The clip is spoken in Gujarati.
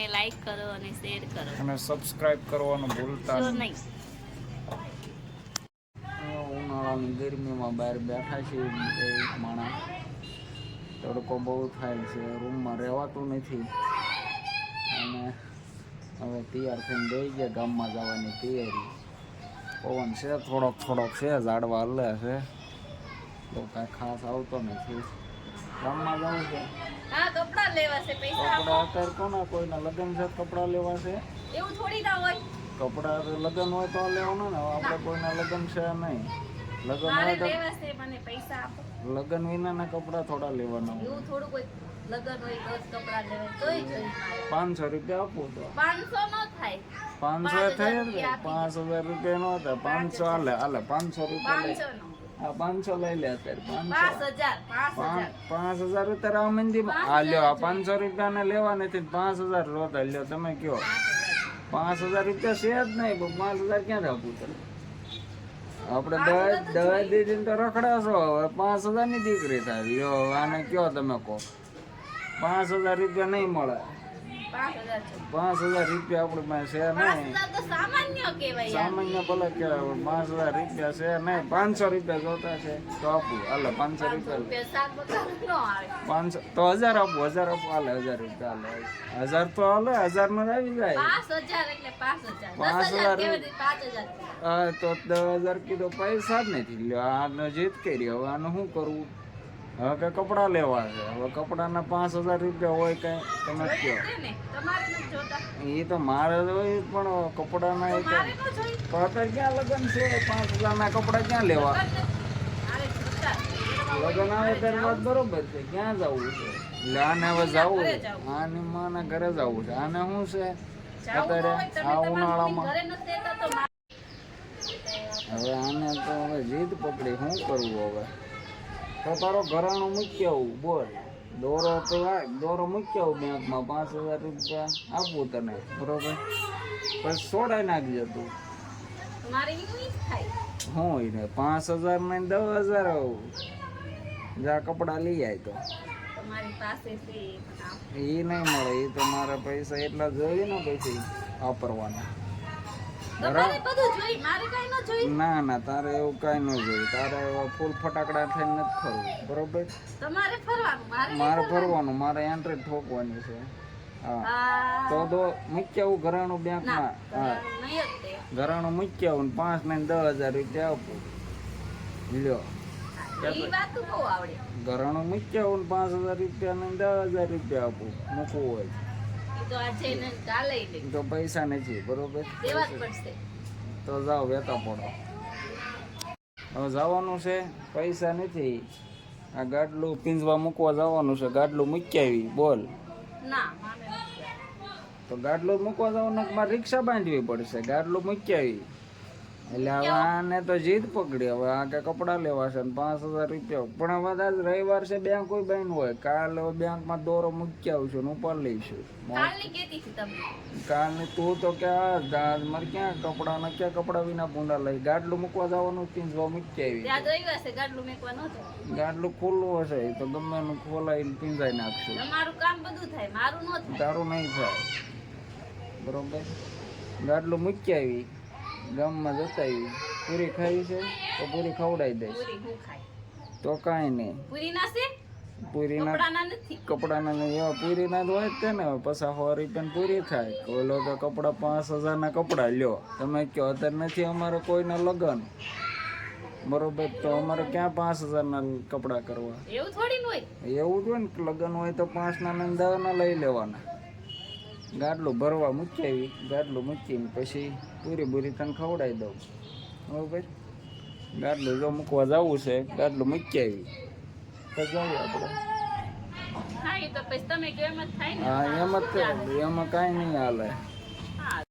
વિડિયોને લાઈક કરો અને શેર કરો અને સબસ્ક્રાઇબ કરવાનું ભૂલતા નહીં. ઉનાળાની ગરમીમાં બહાર બેઠા છે બે માણસ. તડકો બહુ થાય છે, રૂમમાં રહેવાતું નથી. અને હવે તૈયાર થઈને બેસી ગયા ગામમાં જવાની તૈયારી. પવન છે થોડોક છે, ઝાડવા હલે છે, તો કાંઈ ખાસ આવતો નથી. ગામમાં જવું છે, કપડાં લેવા છે, પૈસા કપડા અત્યારે કોના કોઈના લગ્ન છે, કપડા લેવા છે. એવું થોડી ના હોય. કપડા લગ્ન હોય તો લેવાનું ને, આપણે કોઈના લગ્ન છે નહીં. લગ્ન હોય તો મને પૈસા આપો. લગ્ન વિનાના કપડા થોડા લેવાના. એવું થોડું કોઈ લગ્ન હોય તો કપડા લેવાય તોય જોઈએ. 500 રૂપિયા આપો તો 500 નો થાય. 500 થાય ને, 5000 રૂપિયા નો થાય. 500 હાલે 500 રૂપિયા લઈ. 500 નો. હા 500 લઈ લે અત્યારે. 5000 અત્યારે આ મંદીમાં આ લ્યો. આ 500 રૂપિયા ને લેવા નથી, 5000 રોતા લ્યો. તમે કયો 5000 રૂપિયા છે જ નહીં, 5000 ક્યાં આપવું તમે? આપણે દવા દીધી તો રખડાશો. હવે 5000 ની દીકરી થાય. લ્યો આને કયો તમે કહો 5000 રૂપિયા નહીં મળે. 5000 રૂપિયા આપણી પાસે છે નહીં. સામાન્ય ભલે કહેવાય, 5000 રૂપિયા છે નહીં. 500 રૂપિયા જોતા છે તો આપું. હાલે 500 રૂપિયા 500 તો 1000 આપું. 1000 આપું હાલે. 1000 રૂપિયા હાલે. 1000 તો હાલે. 1000 માં આવી જાય. 5000 હા તો 10000 કીધો પૈસા જ નથી. લ્યો આનો જીત કરી. હવે આનું શું કરવું? હવે કે કપડા લેવા છે. હવે કપડાના 5000 રૂપિયા હોય કઈ તમે કહો. એ તો મારે હોય પણ કપડાના અત્યારે ક્યાં લગ્ન છે? 5000 ના કપડા ક્યાં લેવા? લગ્ન આવે ત્યારે વાત બરોબર છે. ક્યાં જવું છે? એટલે આને હવે જવું છે. આની માના ઘરે જવું છે. આને શું છે અત્યારે આ ઉનાળામાં? હવે આને તો હવે જીદ પકડી. શું કરવું હવે? તો તારો ઘરાણું મૂકી આવું. બોલ દોરો મૂકી આવું બેંકમાં. 5000 રૂપિયા આપવું તને, બરોબર? પછી છોડાઈ નાખજે તું. હું ને 5000 ને 10000 આવું. જા કપડા લઈ આય તો એ નહીં મળે. એ તો મારા પૈસા એટલા જોઈએ ને પછી વાપરવાના. ના ના, તારે એવું કઈ ન જોઈએ. તારે ફૂલ ફટાકડા થઈને નથી ફરવું, બરોબર? મારે ફરવાનું. મારે એન્ટ્રી ઠોકવાની છે. હા તો મૂકી આવું ઘરાણું બેંકમાં. હા ઘરાણું મૂકી આવું ને 5 ને 10000 રૂપિયા આપું. લ્યો ઘરાણું મૂકી આવું ને 5000 રૂપિયા ને 10000 રૂપિયા આપું. મૂકવું હોય તો પૈસા નથી, બરોબર? તો જાઓ વેતા પડો. હવે જવાનું છે, પૈસા નથી. આ ગાડલું પીંજવા મૂકવા જવાનું છે. ગાડલું મૂકી આવી. બોલ તો ગાડલું મૂકવા જવાનું. મારે રિક્ષા બાંધવી પડશે. ગાડલું મૂકી આવી. એટલે હવે આને તો જીદ પકડી. હવે આ કે કપડા લેવા છે ને 5000 રૂપિયા. પણ હવે આજ રવિવાર છે, બેંક કોઈ બંધ હોય. કાલે બેંકમાં દોરો મૂકી આવશું ને ઉપર લઈશું. કાલની તું તો ક્યાં મારે ક્યાં કપડા વિના ભૂંડા લઈ. ગાડલું મૂકવા જવાનું. પીંજવા મૂકી આવી. ગાડલું ખુલ્લું હશે તો ગમે એનું ખોલાઈને પીંજાઈ નાખશું. તારું નહીં થાય, બરોબર? ગાડલું મૂકી આવી. ગામમાં જતા આવી. પૂરી ખાવી છે તો પૂરી ખવડાવી દઈશ. તો કાંઈ નહીં. પૂરીના કપડાના એવા પૂરીના જ હોય જ તે ને. પછી 100 રૂપિયાની પૂરી થાય. ઓલો તો કપડા 5000 ના કપડા લ્યો. તમે કહો અત્યારે નથી અમારે કોઈના લગ્ન, બરોબર? તો અમારે ક્યાં 5000 ના કપડા કરવા? એવું જ હોય ને. લગ્ન હોય તો 5 ના ને 10 ના લઈ લેવાના. ગાડલું ભરવા મૂકી આવી. ગાડલું મૂકીને પછી પૂરી તને ખવડાવી દઉં, બરોબર? ગાડલું જો મૂકવા જવું છે. ગાડલું મૂકી આવી તો જવું આપણે. હા એમ જ થાય. એમાં કાંઈ નહીં હાલે.